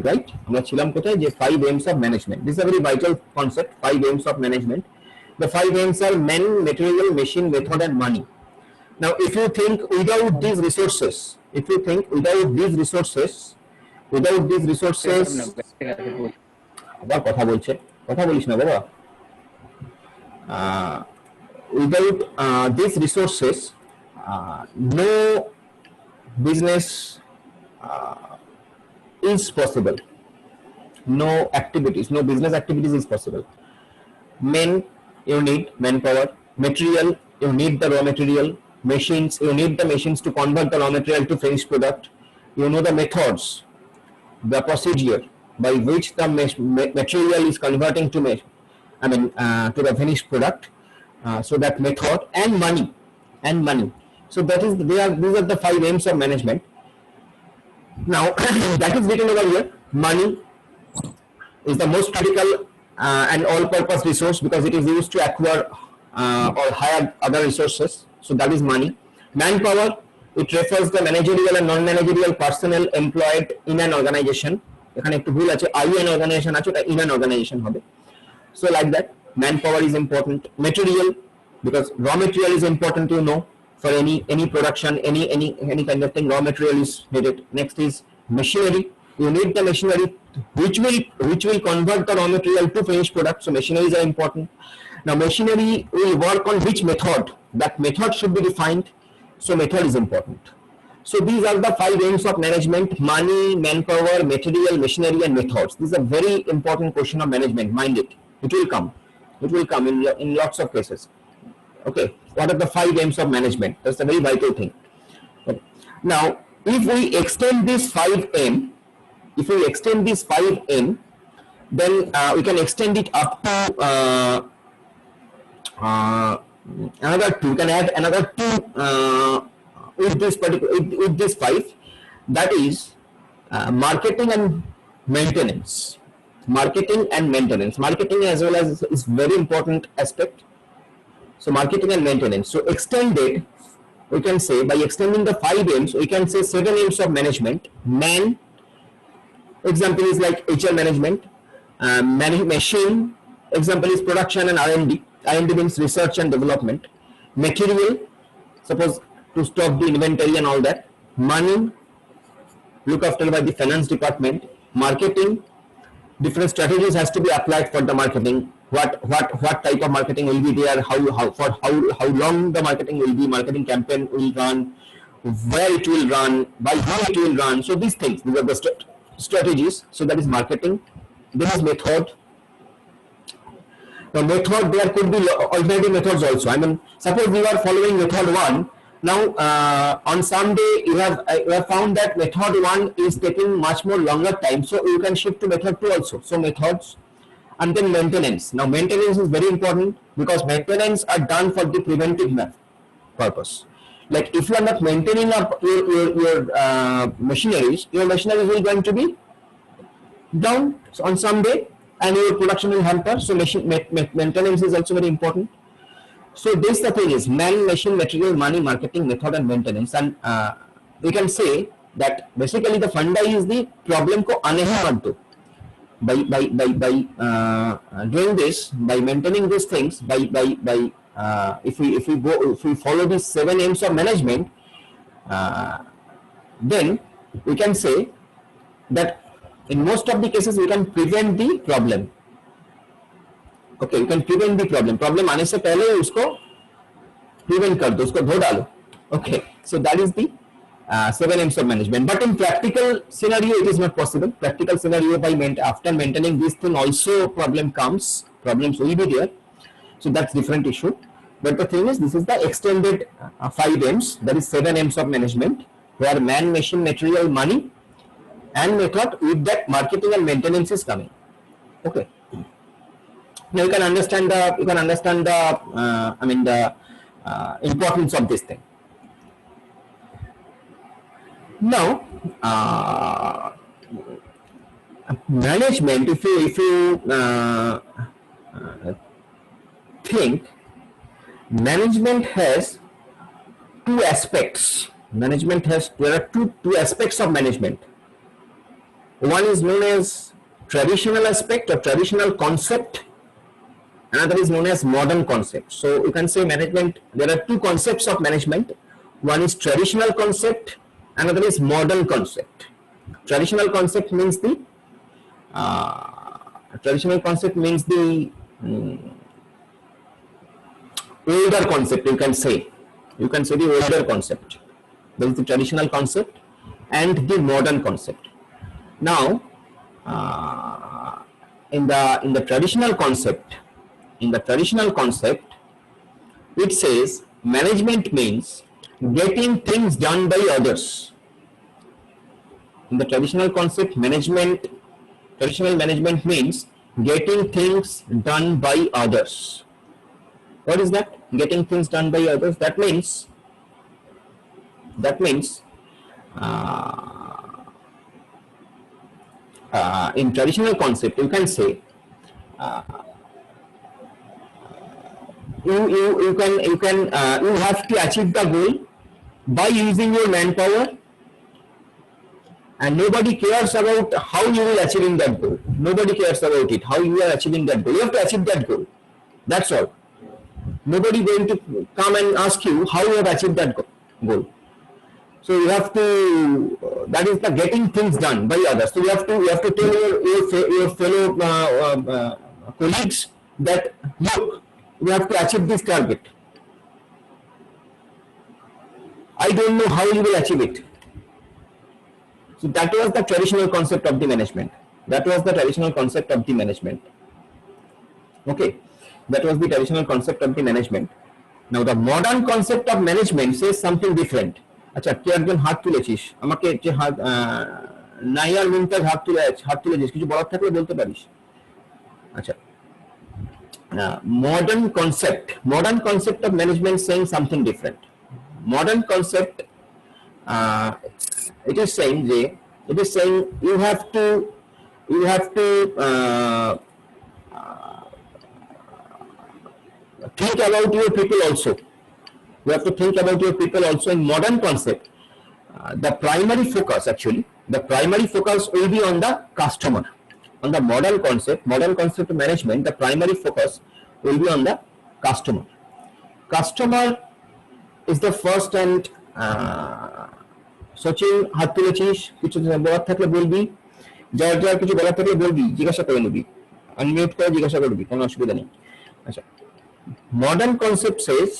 right? আমরা ছিলাম কোথায় যে 5 aims of management. This is a very vital concept, 5 aims of management. The 5 aims are men, material, machine, method and money. Now if you think without these resources, আবার কথা বলছে, কথা বলিস না বাবা, without these resources no business is possible, no business activities is possible. Men, you need manpower. Material, you need the raw material. Machines, you need the machines to convert the raw material to finished product. You know the methods, the procedure by which the material is converting to to the finished product. So that method and money. So that is these are the 5 aims of management. Now that is written over here. Money is the most critical and all-purpose resource because it is used to acquire or hire other resources. So that is money. Manpower, it refers the managerial and non-managerial personnel employed in an organization. এখানে একটু ভুল আছে, in organization আছে, ওটা in an organization হবে. So like that, manpower is important. Material, because raw material is important, you know, for any production, any kind of thing, raw material is needed. Next is machinery. You need the machinery which will convert the raw material to finished product. So machineries are important. Now machinery will work on which method? That method should be defined. So method is important. So these are the 5 aims of management: money, manpower, material, machinery and methods. This is a very important question of management. Mind it. It will come in lots of cases. Okay, what are the 5 aims of management? That's a very vital thing. Okay. Now if we extend this 5M, then we can extend it up to another 2. We can add another 2 with this 5. That is marketing and maintenance. Marketing as well as is very important aspect. So marketing and maintenance. So extended, we can say, by extending the 5 aims, we can say 7 aims of management. Man, example is like HR management. Machine, example is production and R&D. R&D means research and development. Material, suppose to stock the inventory and all that. Money, look after by the finance department. Marketing, different strategies has to be applied for the marketing. What type of marketing will be there? How long the marketing will be? Marketing campaign will run, where it will run, by how it will run. So these things, these are the strategies. So that is marketing. This is method. The method, there could be alternative methods also. I mean, suppose we are following method 1. Now on some day you have found that method 1 is taking much more longer time, so you can shift to method 2 also. So methods. And then maintenance. Now maintenance is very important because maintenance are done for the preventive purpose. Like if you are not maintaining up your machineries, your machineries will going to be down on some day and your production will hamper. So maintenance is also very important. So this the thing is man, machine, material, money, marketing, method and maintenance. And we can say that basically the funda is the problem ko aneha manto. By doing this, by maintaining these things, if we follow these 7 aims of management, then we can say that in most of the cases we can prevent the problem. Okay, you can prevent the problem आने से पहले उसको prevent कर दो, उसको धो डालो. Okay, so that is the 7 aims of management. But in practical scenario it is not possible. Practical scenario, after maintaining this thing also problems will be there. So that's different issue. But the thing is, this is the extended 5 aims, that is 7 aims of management, where man, machine, material, money and method, with that marketing and maintenance is coming. Okay. Now you can understand the importance of this thing. Now management, if you think, management has 2 aspects. There are two aspects of management. One is known as traditional aspect or traditional concept. Another is known as modern concept. So you can say management, there are two concepts of management. One is traditional concept, another is modern concept. Traditional concept means the older concept, you can say. You can say the older concept. There is the traditional concept and the modern concept. Now, in the traditional concept, it says management means getting things done by others. In the traditional concept, traditional management means getting things done by others. What is that? Getting things done by others. That means in traditional concept, you can say you have to achieve the goal by using your manpower, and nobody cares about how you will achieving that goal. Nobody cares about it, how you are achieving that goal. You have to achieve that goal. That's all. Nobody going to come and ask you how you have achieved that goal. So you have to, that is the getting things done by others. So you have to tell your fellow colleagues that look, we have to achieve this target. I don't know how you will achieve it. So that was the traditional concept of the management. Okay, that was the traditional concept of the management. Now the modern concept of management says something different. আচ্ছা, কে একজন হাত তুলেছিস, আমাকে যে হাত নাইয়ার মুমতাজ হাত তুলেছিস, কিছু বলার থাকলে বলতে পারিস। আচ্ছা, modern concept of management saying something different. Modern concept, it is saying you have to think about your people also. You have to think about your people also. In modern concept, the primary focus will be on the customer. On the modern concept of management, the primary focus will be on the customer. Customer is the first and Sachin হাত তুলেছিস, কিছু বলার থাকলে বলবি, যার কিছু বলার থাকলে বলবি, জিজ্ঞাসা করে নিবি, আনমিউট করে জিজ্ঞাসা করবি, কোনো অসুবিধা নেই। আচ্ছা, modern concept says,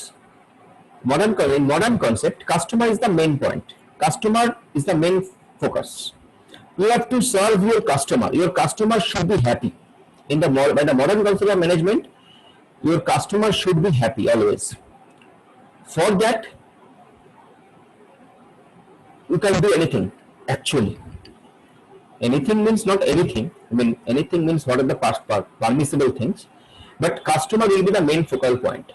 in modern concept, customer is the main point. Customer is the main focus. You have to serve your customer. Your customer should be happy. By the modern concept of management, your customer should be happy always. For that, you can do anything. Actually, anything means not anything. I mean, anything means what are the permissible things. But customer will be the main focal point.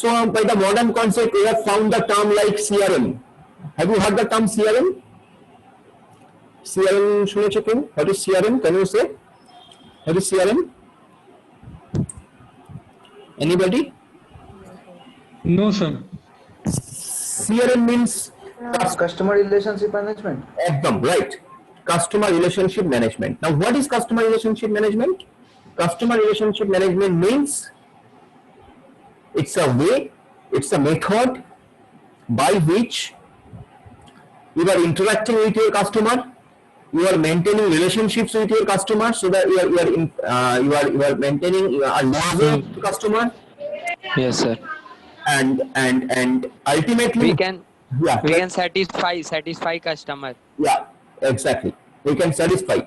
So by the modern concept, we have found the term like CRM. Have you heard the term CRM? CRM শুনেছো কেউ? What is CRM? Can you say? What is CRM? Anybody? No, sir. CRM means customer relationship management. Ekdom right. Customer relationship management. Now, what is customer relationship management? Customer relationship management means it's a way, it's a method by which you are interacting with your customer, you are maintaining relationships with your customer, so that you are maintaining a loyal customer. Yes, sir. And ultimately We can satisfy customer. Yeah, exactly. We can satisfy.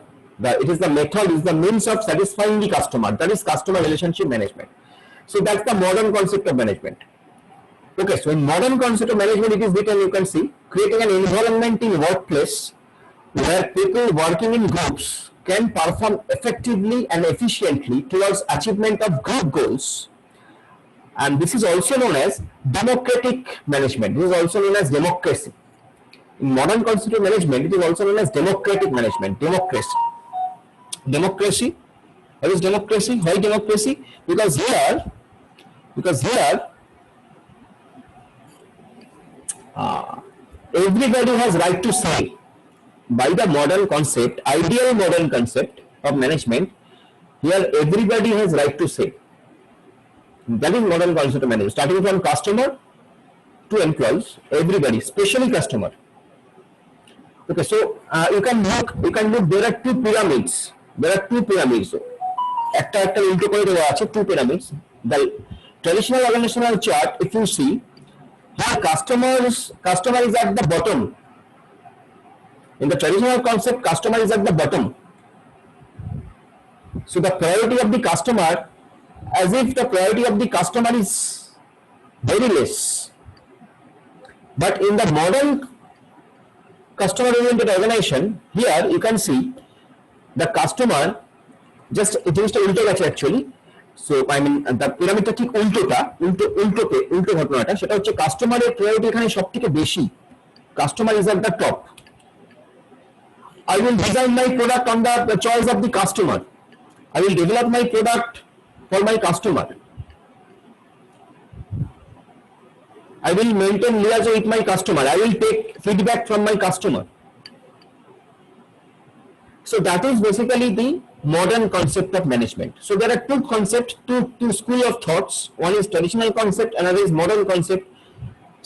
It is the method, is the means of satisfying the customer. That is customer relationship management. So that's the modern concept of management. Okay, so in modern concept of management, it is written, you can see, creating an environment in workplace where people working in groups can perform effectively and efficiently towards achievement of group goals. And this is also known as democratic management. This is also known as democracy. In modern concept of management, it is also known as democratic management. Democracy. What is democracy? Why democracy? Because here everybody has right to say. by the modern concept, ideal modern concept of management, here everybody has right to say. That is modern concept of management, starting from customer to employees, everybody, especially customer. Okay, so you can look. There are two pyramids. একটা উল্টো করে দেওয়া আছে, two pyramids. The traditional organizational chart, if you see, here customer is at the bottom. In the traditional concept, customer is at the bottom. So the priority of the customer, as if the priority of the customer is very less. But in the modern customer oriented organization, here you can see the customer just it is to উল্টো গেছে actually. So I mean the pyramid টা ঠিক উল্টো ঘটনাটা, সেটা হচ্ছে কাস্টমারের priority এখানে সবথেকে বেশি. Customer is at the top. I will design my product on the choice of the customer. I will develop my product for my customer. I will maintain liaison with my customer. I will take feedback from my customer. So that is basically the modern concept of management. So there are two concepts, two school of thoughts. One is traditional concept, another is modern concept.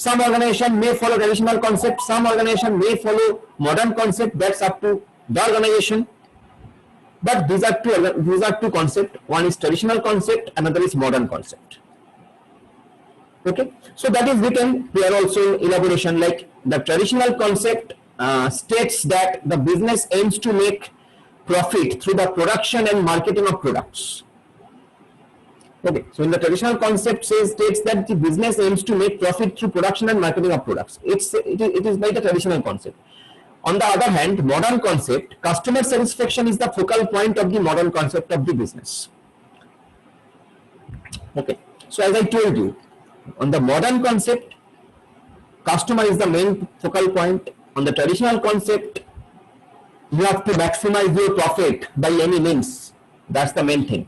Some organization may follow traditional concept, some organization may follow modern concept. That's up to the organization. But these are two concepts. One is traditional concept, another is modern concept. Okay, so that is written here also in elaboration, like the traditional concept states that the business aims to make profit through the production and marketing of products. Okay, so in the traditional concept states that the business aims to make profit through production and marketing of products. It is by the traditional concept. On the other hand, modern concept, customer satisfaction is the focal point of the modern concept of the business. Okay, so as I told you, on the modern concept, customer is the main focal point. On the traditional concept, you have to maximize your profit by any means. That's the main thing.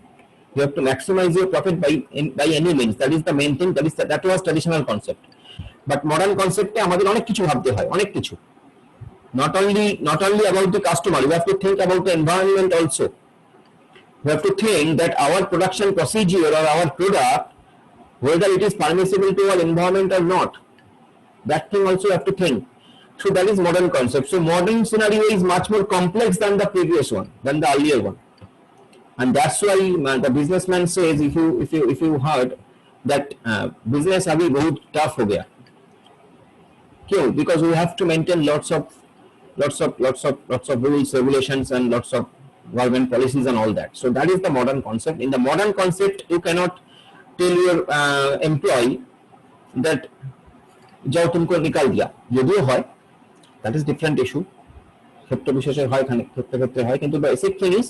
You have to maximize your profit by any means. That is the main thing. That was traditional concept. But modern concept আমাদের অনেক কিছু ভাবতে হয়, অনেক কিছু. Not only about the customer, you have to think about the environment also. You have to think that our production procedure or our product, whether it is permissible to our environment or not. That thing also you have to think. So that is modern concept. So modern scenario is much more complex than the previous one, than the earlier one. And that's why the businessman says, if you heard that business abhi bahut tough ho gaya. Kyun? Because we have to maintain lots of rules, regulations, and lots of government policies and all that. So that is the modern concept. In the modern concept, you cannot tell your employee that jao tumko nikal diya. Yodiyo hoy, that is different issue. Khetre bisheshe hoy, khetre hoy. Kintu the basic thing is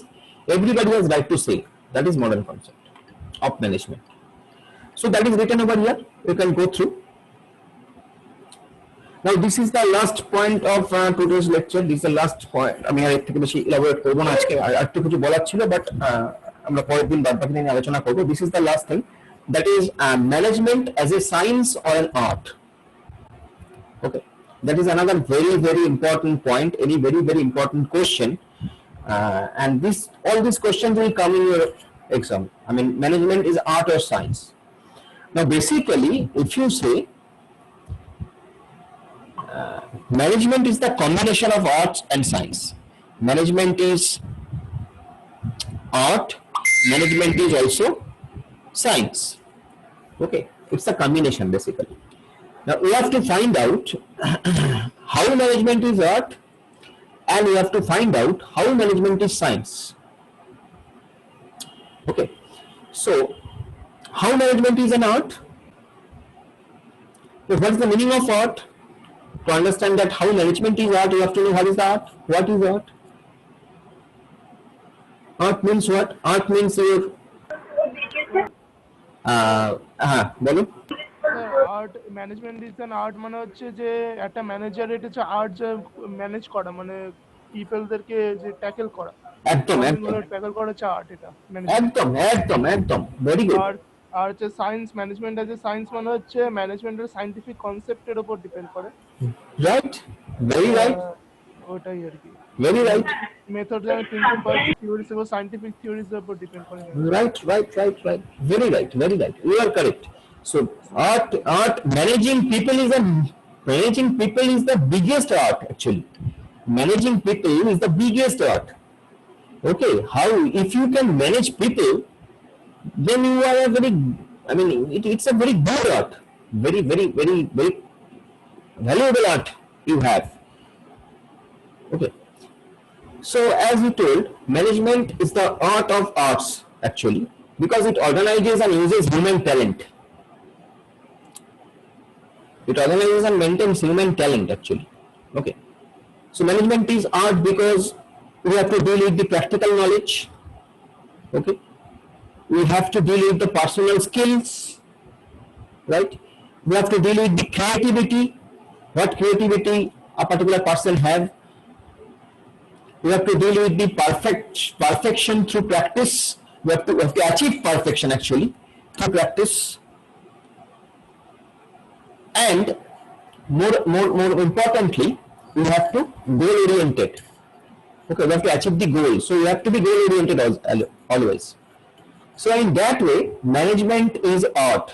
everybody has right to say. That is modern concept of management. So that is written over here. You can go through. Now this is the last point of today's lecture. This is the last point. আমি আর এর থেকে বেশি elaborate করব না আজকে, আর একটু কিছু বলার ছিল, বাট আমরা পরের দিন বাদ বাকি নিয়ে আলোচনা করব. This is the last thing, that is management as a science or an art. Okay, that is another very important point, any very important question, and all these questions will come in your exam. I mean, management is art or science. Now basically, if you say management is the combination of arts and science. Management is art, management is also science. Okay, it's a combination basically. Now we have to find out how management is art, and we have to find out how management is science. Okay, so how management is an art? So what is the meaning of art? To understand that how management is art, you have to know what is the art. What is art? Art means what? Art means your বলো। Art management is an art মানে হচ্ছে যে একটা manager, এটা হচ্ছে art, যে manage করা, মানে পিপলদেরকে যে ট্যাকেল করা, একদম ট্যাকেল করা হচ্ছে আর্ট, এটা একদম ভেরি গুড। আর হচ্ছে science, management as a science মানে হচ্ছে ম্যানেজমেন্টের সায়েন্টিফিক কনসেপ্টের উপর ডিপেন্ড করে। Right, very right. ওটাই আর কি Very right. মেথড যেন প্রিন্সিপাল থিওরিজ এবং সায়েন্টিফিক থিওরিজ এর উপর ডিপেন্ড করে Right. Very right. You are correct. So art managing people is the biggest art actually. Managing people is the biggest art. Okay, how if you can manage people, then you are a very, I mean, it's a very good art, very valuable art you have. Okay, so as you told, management is the art of arts actually, because it organizes and uses human talent. It organizes and maintains human talent actually. Okay, so management is art because we have to deal with the practical knowledge. Okay, we have to deal with the personal skills, right? We have to deal with the creativity, what creativity a particular person have. We have to deal with the perfection through practice. We have to achieve perfection actually through practice. And more importantly, we have to goal oriented. Okay, we have to achieve the goal. So you have to be goal oriented always. So in that way, management is art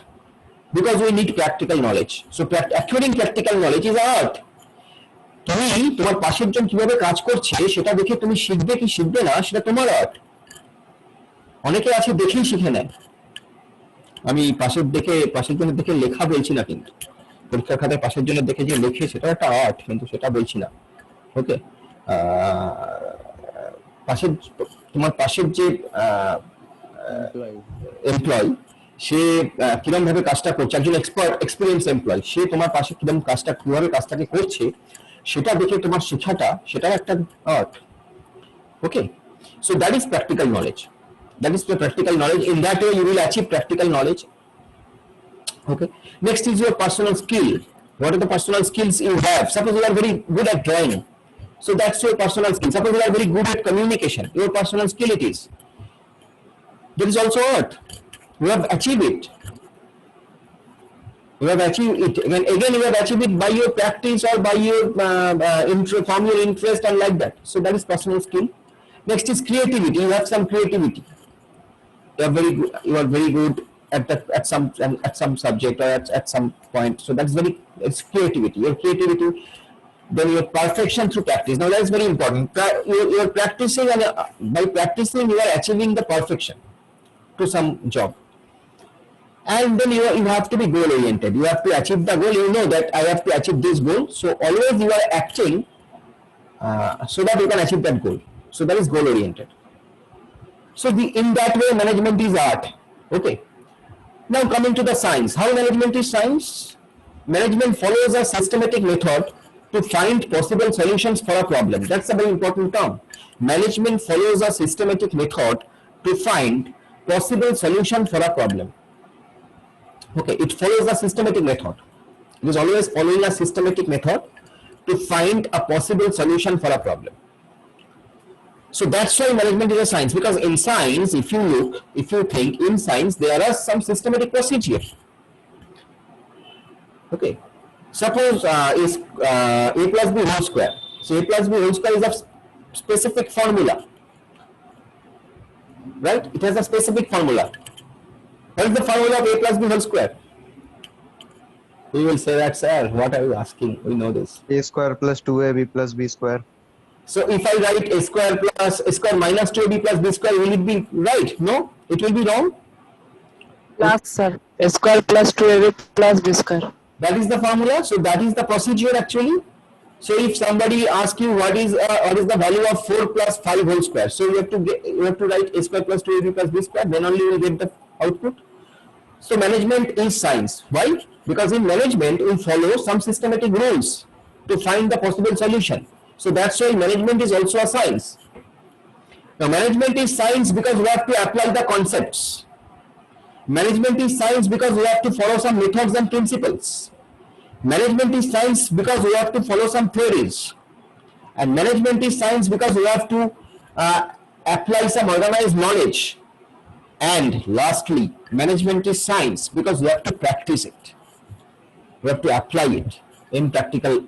because we need practical knowledge. So acquiring practical knowledge is art. তুমি তোমার পাশের জন কিভাবে কাজ করছে সেটা দেখে তুমি শিখবে কি শিখবে না সেটা তোমার আর্ট। অনেকে আছে দেখেই শিখে নেয়। আমি পাশের জনের দেখে লেখা বলছি না, কিন্তু পরীক্ষার খাতায় পাশের জনের দেখে যে লেখে সেটা একটা আর্ট, কিন্তু সেটা বলছি না। ওকে, তোমার পাশের যে এমপ্লয় সে কিরকম ভাবে কাজটা করছে, একজন এক্সপিরিয়েন্স এমপ্লয়, সে তোমার পাশে কিভাবে কাজটাকে করছে সেটা দেখে তোমার শেখাটা, সেটা একটা art. Okay, so that is practical knowledge. In that way you will achieve practical knowledge. Okay, next is your personal skill. What are the personal skills you have? Suppose you are very good at drawing, so that's your personal skill. Suppose you are very good at communication, your personal skill it is. There is also art. You have achieved it. You have achieved it. Again, you have achieved it by your practice or by your from your interest and like that. So that is personal skill. Next is creativity. You have some creativity. You are very good at some subject or at some point. So that's it's creativity. Your creativity. Then your perfection through practice. Now that is very important. You are practicing, and by practicing you are achieving the perfection to some job. And then you have to be goal oriented. You have to achieve the goal. You know that I have to achieve this goal. So always you are acting so that you can achieve that goal. So that is goal oriented. So in that way management is art. Okay. Now coming to the science. How management is science? Management follows a systematic method to find possible solutions for a problem. That's a very important term. Management follows a systematic method to find possible solution for a problem. Okay, it follows a systematic method. It is always following a systematic method to find a possible solution for a problem. So that's why management is a science, because in science, if you think in science, there are some systematic procedure. Okay, suppose is a plus b whole square. So a plus b whole square is a specific formula, right? It has a specific formula. What is the formula of a plus b whole square? You will say that, sir, what are you asking? We know this. A square plus 2ab plus b square. So if I write a square plus a square minus 2ab plus b square, will it be right? No, it will be wrong. Plus, sir. A square plus 2ab plus b square. That is the formula. So that is the procedure actually. So if somebody asks you what is the value of 4 plus 5 whole square, so you have to write a square plus 2ab plus b square, then only you will get the output. So management is science. Why? Because in management we follow some systematic rules to find the possible solution. So that's why management is also a science. Now management is science because we have to apply the concepts. Management is science because we have to follow some methods and principles. Management is science because we have to follow some theories. And management is science because we have to apply some organized knowledge. And lastly, management is science because we have to practice it. We have to apply it in practical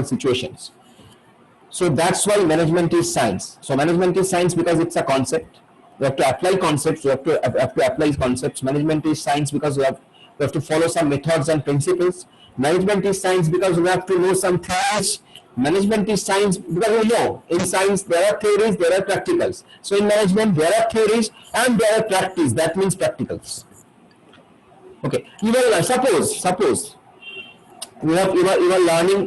situations. So that's why management is science. So management is science because it's a concept. We have to apply concepts. We have to apply concepts. Management is science because we have to follow some methods and principles. Management is science because we have to know some theories. Management is science because we know in science there are theories, there are practicals. So in management there are theories and there are practice. That means practicals. Okay. Even suppose you are learning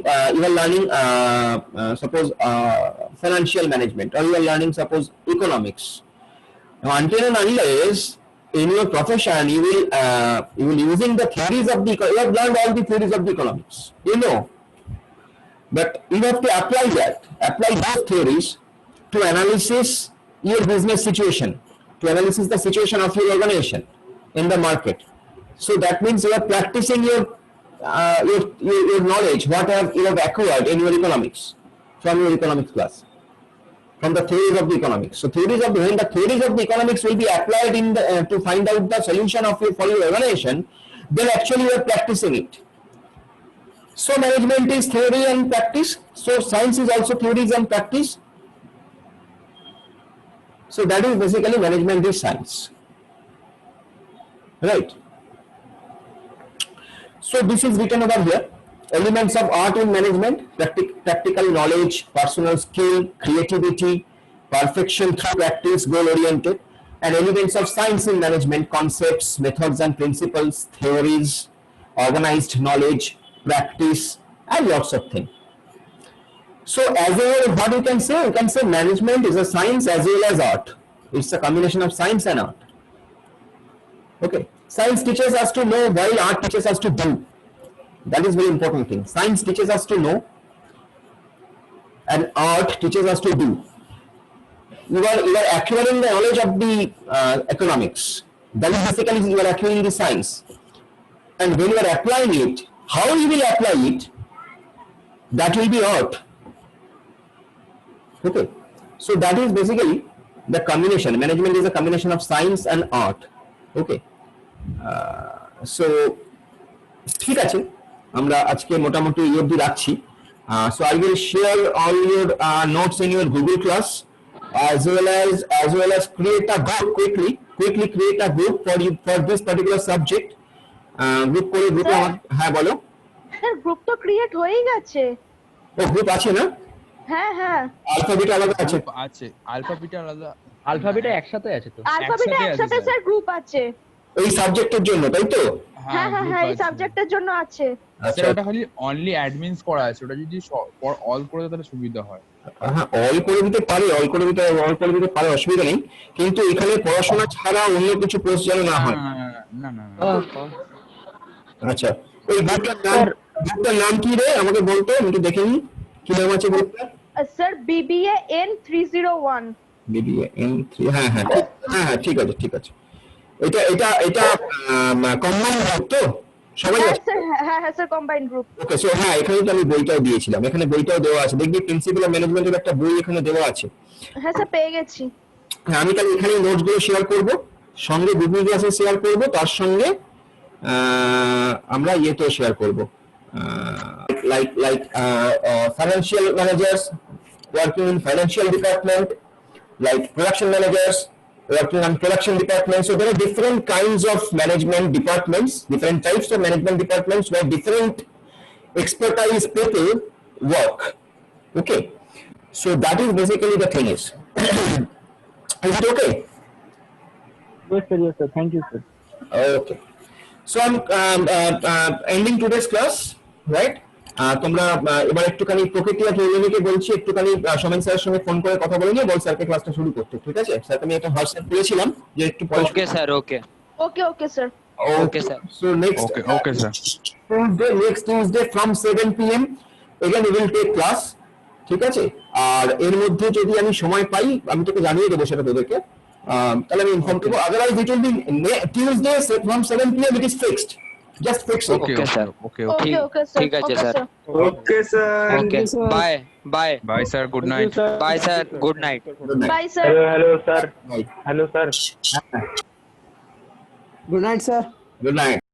suppose financial management, or you are learning suppose economics. Now, until and unless in your profession you will using the theories of the you have learned all the theories of the economics, you know, but you have to apply those theories to analysis your business situation, to analysis the situation of your organization in the market. So that means you are practicing your knowledge, what you have acquired in your economics from your economics class, from the theories of the economics. So when the theories of the economics will be applied in the to find out the solution for your organization, then actually you are practicing it. So management is theory and practice. So science is also theories and practice. So that is basically management is science, right? So this is written over here. Elements of art in management: practical knowledge, personal skill, creativity, perfection through practice, goal oriented. And elements of science in management: concepts, methods and principles, theories, organized knowledge, practice, and lots of things. So as a whole, what you can say management is a science as well as art. It's a combination of science and art. Okay. Science teaches us to know while art teaches us to do. That is very important thing. Science teaches us to know and art teaches us to do. You are acquiring the knowledge of the economics. That is basically you are acquiring the science. And when you are applying it, how you will apply it, that will be art. Okay. So that is basically the combination. Management is a combination of science and art. Okay. So ঠিক আছে, আমরা আজকে মোটামুটি এই অবধি রাখছি। So I will share all your notes in your Google class as well as create a group quickly create a group for this particular subject. Group করে গ্রুপে হ্যাঁ বলো স্যার গ্রুপ তো ক্রিয়েট হয়েই গেছে। ও গ্রুপ আছে না? হ্যাঁ হ্যাঁ আলফাবেট আলাদা আছে আলফাবেট আলাদা, আলফাবেট একসাথে আছে তো, আলফাবেট একসাথে স্যার গ্রুপ আছে এই সাবজেক্টের জন্য, তাই তো? হ্যাঁ হ্যাঁ হ্যাঁ এই সাবজেক্টের জন্য আছে। স্যার ওটা খালি অনলি অ্যাডমিনস করা আছে, ওটা যদি অল করে দিলে তাহলে সুবিধা হয়। হ্যাঁ অল করে দিতে পারে অসুবিধা নেই, কিন্তু এখানে পড়াশোনা ছাড়া অন্য কিছু কোর্স যেন না হয়। না না আচ্ছা ওই গ্রুপটার নাম কি রে আমাকে বলতো, আমি একটু দেখে নিই কি নাম আছে গ্রুপটা। Sir BBA N301 BBA N3 হ্যাঁ হ্যাঁ হ্যাঁ ঠিক আছে এটা কম্বাইন্ড গ্রুপ তো সবাই আছে? হ্যাঁ sir combined group. Okay so হ্যাঁ এখানে তো আমি বইটাও দিয়েছিলাম, এখানে বইটাও দেওয়া আছে, দেখবি প্রিন্সিপাল অফ ম্যানেজমেন্টের একটা বই এখানে দেওয়া আছে। হ্যাঁ স্যার পেয়ে গেছি। হ্যাঁ আমি তাহলে এখানে নোটসগুলো শেয়ার করব, সঙ্গে গুগল ক্লাসে শেয়ার করব, তার সঙ্গে আমরা ইয়েতেও শেয়ার করব, like financial managers working in financial department, like production managers working on production department. So there are different kinds of management departments, different types of management departments where different expertise people work. Okay, so that is basically the thing is it okay? Yes sir, thank you sir. Okay, so I'm ending today's class, right? তোমরা এবার একটুখানি প্রকৃতি আর জৈবনীকে বলছি একটুখানি সোমেন স্যারের সঙ্গে phone করে কথা বলে নিয়ে বল স্যারকে ক্লাসটা শুরু করতে, ঠিক আছে? স্যার আমি একটা হোয়াটসঅ্যাপ করেছিলাম যে একটু পরে। Okay sir okay sir Okay sir. So next okay sir. next Tuesday from 7 PM again we will take class, ঠিক আছে? আর এর মধ্যে যদি আমি সময় পাই আমি তোকে জানিয়ে দেবো সেটা তোদেরকে, তাহলে আমি ইনফর্ম করবো, otherwise it will be Tuesday from 7 PM it is fixed, just fix it. Okay sir. okay sir ঠিক আছে স্যার। Okay, sir. Okay bye bye sir, good night. Bye sir, good night. Good night. Bye sir. Hello, sir. Right. Hello, sir. Good night, sir. Good night.